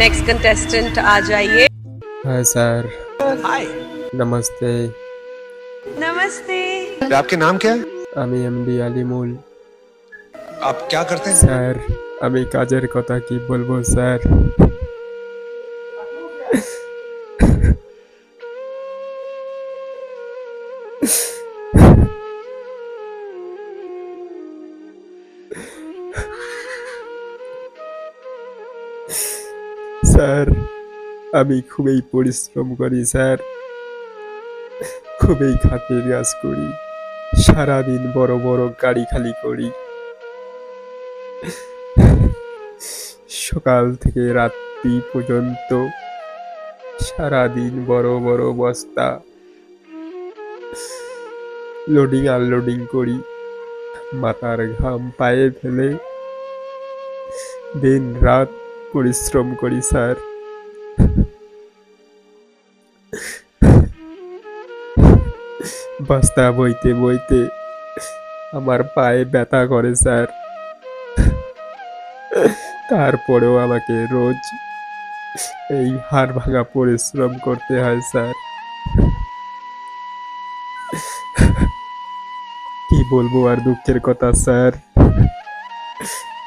Next contestant आ जाइए। Hi sir. Hi. नमस्ते। नमस्ते। आपके नाम क्या है? আমি এমডি আলিমুল। आप क्या करते हैं? স্যার আমি কাজের কথা কি বলবো স্যার। স্যার আমি খুবই পরিশ্রম করি স্যার, খুবই খাটের কাজ করি, সারাদিন বড় বড় গাড়ি খালি করি, সকাল থেকে রাত্রি পর্যন্ত সারাদিন বড় বড় বস্তা লোডিং আনলোডিং করি, মাথার ঘাম পায়ে ফেলে দিন রাত পরিশ্রম করি স্যার। বস্তা বইতে বইতে আমার পায়ে ব্যথা করে স্যার, তারপরেও আমাকে রোজ এই হাড় ভাঙা পরিশ্রম করতে হয় স্যার। কি বলবো আর দুঃখের কথা স্যার,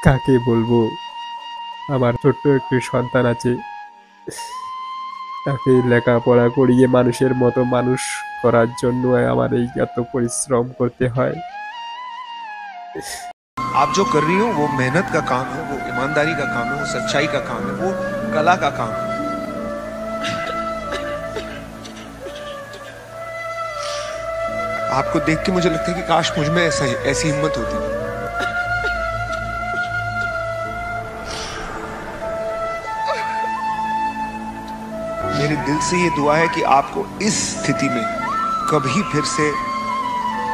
কাকে বলবো। আমার ছোট্ট একটি সন্তান আছে, তাকে লেখাপড়া করিয়ে মানুষের মতো মানুষ করার জন্য আমার এই এত পরিশ্রম করতে হয়। आप जो कर रही हो वो मेहनत का काम है, वो ईमानदारी का काम है, वो सच्चाई का काम है, वो कला का काम है। आपको देख के मुझे लगता है कि काश मुझ में ऐसी हिम्मत होती। मेरे दिल से ये दुआ है कि आपको इस स्थिति में कभी फिर से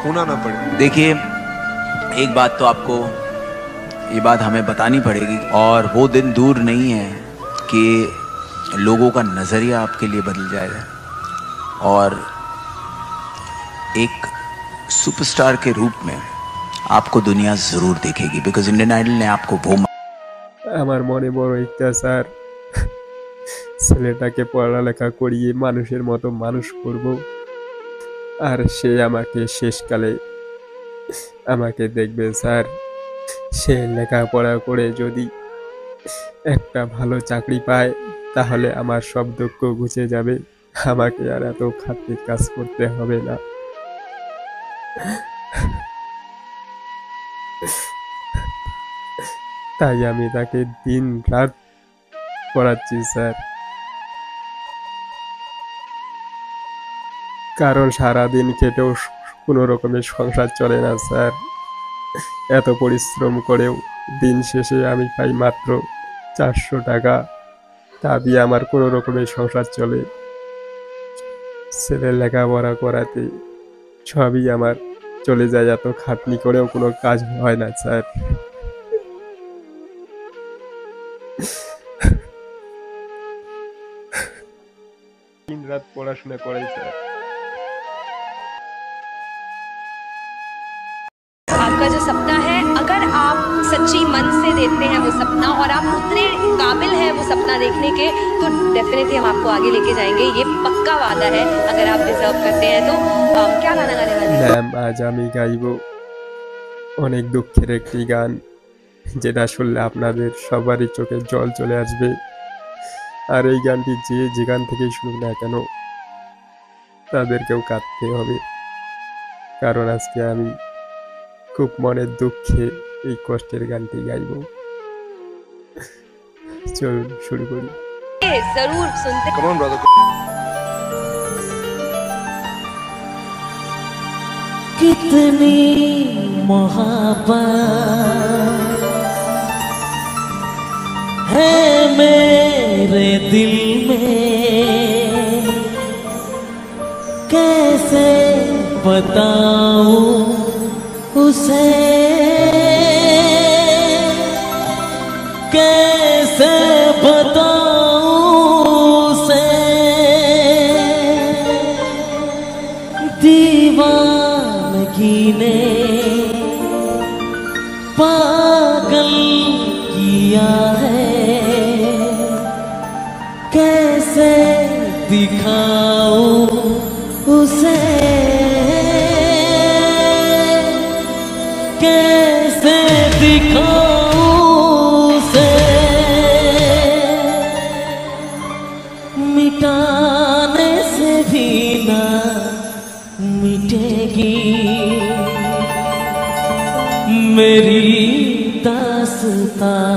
होना ना पड़े। देखिए, एक बात तो आपको ये बात हमें बतानी पड़ेगी, और वो दिन दूर नहीं है कि लोगों का नज़रिया आपके लिए बदल जाएगा और एक सुपरस्टार के रूप में आपको दुनिया ज़रूर देखेगी, बिकॉज इंडियन आइडल ने आपको वो আমার মনে বড় ইচ্ছা স্যার, ছেলেটাকে পড়ালেখা করিয়ে মানুষের মতো মানুষ করব, আর সে আমাকে শেষকালে আমাকে দেখবে স্যার। সে লেখাপড়া করে যদি একটা ভালো চাকরি পায় তাহলে আমার সব দুঃখ ঘুচে যাবে, আমাকে আর এত খাটনি কাজ করতে হবে না। তাই আমি তাকে দিন রাত পড়াচ্ছি স্যার, কারণ সারাদিন খেটেও কোনো রকমের সংসার চলে না স্যার। এত পরিশ্রম করেও দিন শেষে আমি পাই মাত্র 400 টাকা, তা দিয়ে আমার কোনো রকমের সংসার চলে। ছেলের লেখাপড়া করাতে সবই আমার চলে যায়, এত খাটনি করেও কোনো কাজ হয় না স্যার। দিন রাত পড়াশোনা করাই স্যার। आपका जो सपना है, अगर आप सच्ची मन से देखते हैं वो सपना और आप उतने काबिल हैं वो सपना देखने के, तो डेफिनेटली हम आपको आगे लेके जाएंगे, ये पक्का वादा है। अगर आप डिजर्व करते हैं तो क्या गाना गाने वाले हैं? ম্যাম আজ আমি গাইব অনেক দুঃখের একটি গান, যেটা শুনলে আপনাদের সবারই চোখে জল চলে আসবে। আর এই গানটি যে যেখান থেকেই শুনুক না কেন তাদেরকেও কাঁদতে হবে, কারণ আজকে আমি খুব মনের দুঃখে এই কষ্টের গানটি গাইব। চলুন শুরু করি। जरूर सुनते। Come on, brother. कितनी मोहब्बत है मेरे दिल में, कैसे बताऊं उसे, कैसे बताऊं उसे, दीवानगी ने पागल किया है, कैसे दिखाऊं उसे, कैसे दिखाऊं उसे, मिटाने से भी ना मिटेगी मेरी दास्तां।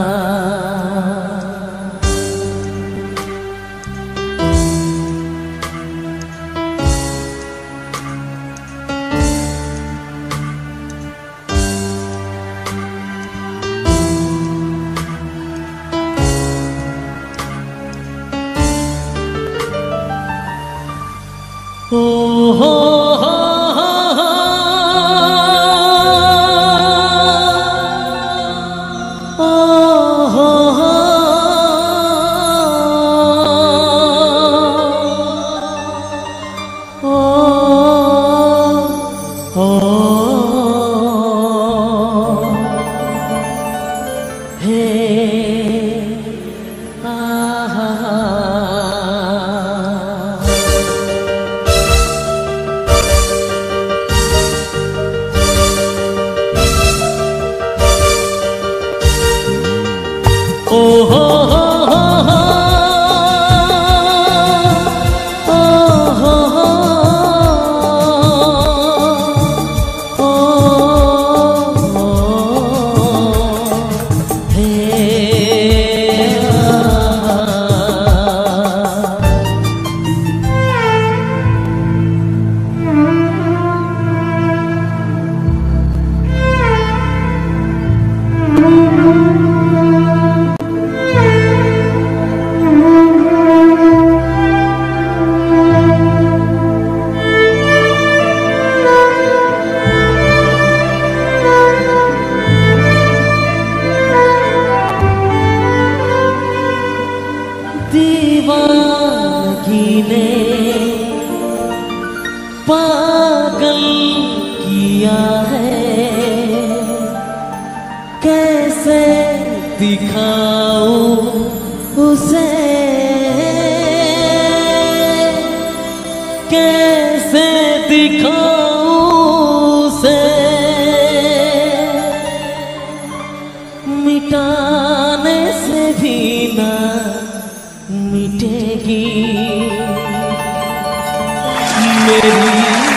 ओ हो हो दीवानगी ने पागल किया है, कैसे दिखाऊं उसे, कैसे दिखाऊं उसे, मिटाने से भी ना मिटेगी मेरी